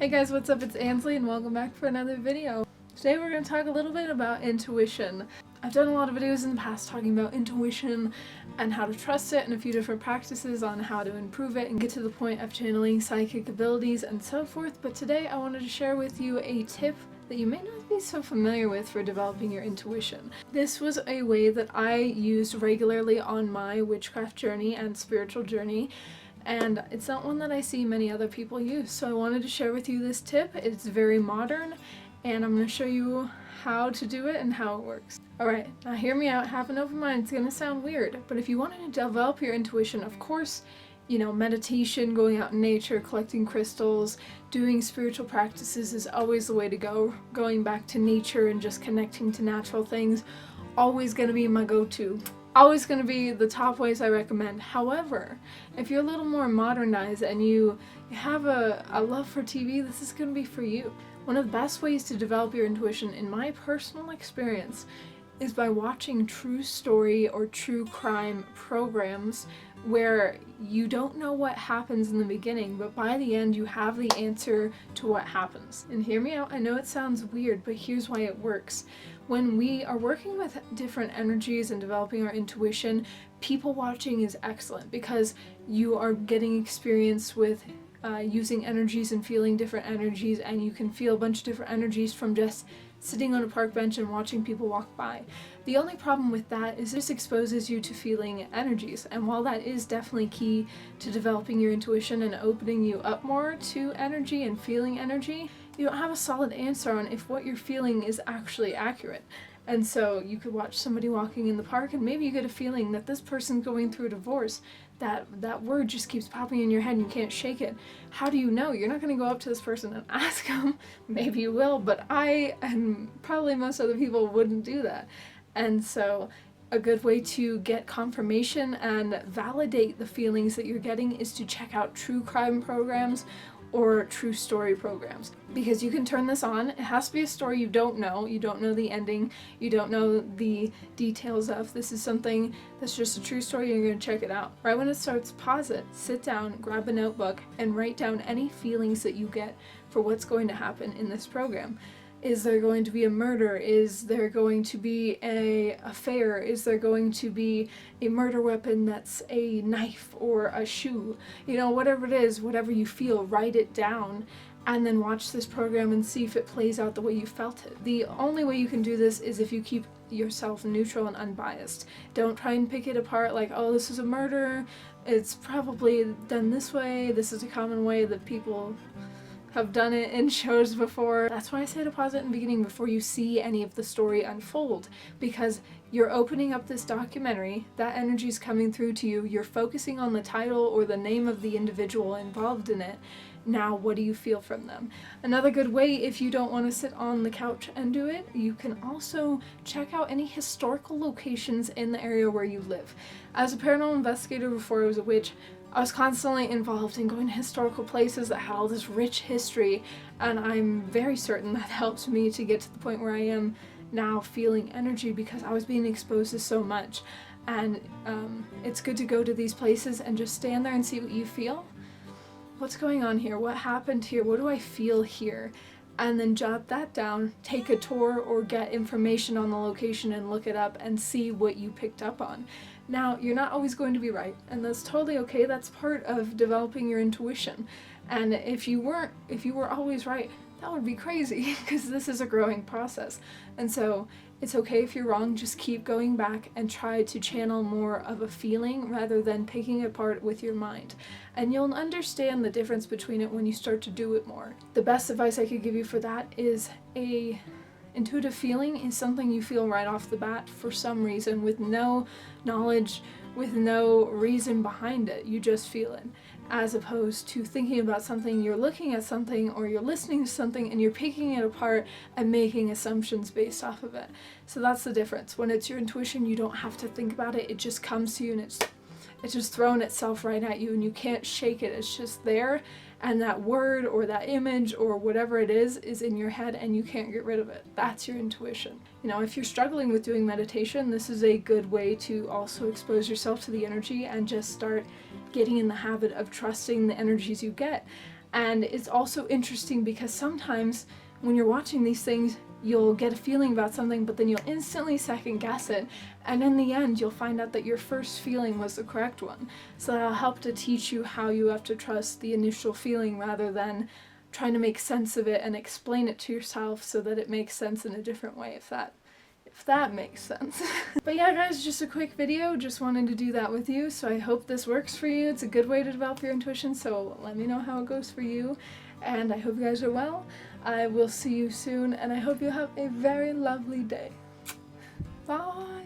Hey guys, what's up? It's Ansley and welcome back for another video. Today we're going to talk a little bit about intuition. I've done a lot of videos in the past talking about intuition and how to trust it and a few different practices on how to improve it and get to the point of channeling psychic abilities and so forth, but today I wanted to share with you a tip that you may not be so familiar with for developing your intuition. This was a way that I used regularly on my witchcraft journey and spiritual journey, and it's not one that I see many other people use, so I wanted to share with you this tip. It's very modern, and I'm going to show you how to do it and how it works. Alright, now hear me out, have an open mind. It's going to sound weird, but if you want to develop your intuition, of course, meditation, going out in nature, collecting crystals, doing spiritual practices is always the way to go. Going back to nature and just connecting to natural things, always going to be my go-to. Always going to be the top ways I recommend. However, if you're a little more modernized and you have a love for TV, this is going to be for you. One of the best ways to develop your intuition, in my personal experience, is by watching true story or true crime programs where you don't know what happens in the beginning, but by the end you have the answer to what happens. And hear me out, I know it sounds weird, but here's why it works. When we are working with different energies and developing our intuition, people watching is excellent because you are getting experience with using energies and feeling different energies, and you can feel a bunch of different energies from just sitting on a park bench and watching people walk by. The only problem with that is this exposes you to feeling energies, and while that is definitely key to developing your intuition and opening you up more to energy and feeling energy, you don't have a solid answer on if what you're feeling is actually accurate. And so you could watch somebody walking in the park and maybe you get a feeling that this person's going through a divorce. That word just keeps popping in your head and you can't shake it. How do you know? You're not going to go up to this person and ask them. Maybe you will, but I and probably most other people wouldn't do that. And so a good way to get confirmation and validate the feelings that you're getting is to check out true crime programs or true story programs, because you can turn this on. It has to be a story you don't know the ending, you don't know the details of. This is something that's just a true story, you're going to check it out. Right when it starts, pause it, sit down, grab a notebook, and write down any feelings that you get for what's going to happen in this program. Is there going to be a murder? Is there going to be an affair? Is there going to be a murder weapon that's a knife or a shoe? Whatever it is, whatever you feel, write it down and then watch this program and see if it plays out the way you felt it. The only way you can do this is if you keep yourself neutral and unbiased. Don't try and pick it apart like, oh, this is a murder, it's probably done this way, this is a common way that people have done it in shows before. That's why I say to pause it in the beginning before you see any of the story unfold, because you're opening up this documentary, that energy is coming through to you, you're focusing on the title or the name of the individual involved in it. Now, what do you feel from them? Another good way, if you don't want to sit on the couch and do it, you can also check out any historical locations in the area where you live. As a paranormal investigator before I was a witch, I was constantly involved in going to historical places that had all this rich history, and I'm very certain that helped me to get to the point where I am now feeling energy, because I was being exposed to so much. And it's good to go to these places and just stand there and see what you feel. What's going on here? What happened here? What do I feel here? And then jot that down, take a tour or get information on the location and look it up and see what you picked up on. Now, you're not always going to be right, and that's totally okay. That's part of developing your intuition. And if you were always right, that would be crazy, because this is a growing process. And so it's okay if you're wrong, just keep going back and try to channel more of a feeling rather than picking it apart with your mind. And you'll understand the difference between it when you start to do it more. The best advice I could give you for that is intuitive feeling is something you feel right off the bat for some reason, with no knowledge, with no reason behind it. You just feel it. As opposed to thinking about something, you're looking at something or you're listening to something and you're picking it apart and making assumptions based off of it. So that's the difference. When it's your intuition, you don't have to think about it. It just comes to you and it's just thrown itself right at you and you can't shake it. It's just there, and that word or that image or whatever it is in your head and you can't get rid of it. That's your intuition. If you're struggling with doing meditation, this is a good way to also expose yourself to the energy and just start getting in the habit of trusting the energies you get. And it's also interesting because sometimes when you're watching these things, you'll get a feeling about something, but then you'll instantly second guess it, and in the end you'll find out that your first feeling was the correct one. So that'll help to teach you how you have to trust the initial feeling rather than trying to make sense of it and explain it to yourself so that it makes sense in a different way, if that makes sense. But yeah guys, just a quick video, just wanted to do that with you, so I hope this works for you. It's a good way to develop your intuition, so let me know how it goes for you, and I hope you guys are well. I will see you soon, and I hope you have a very lovely day. Bye!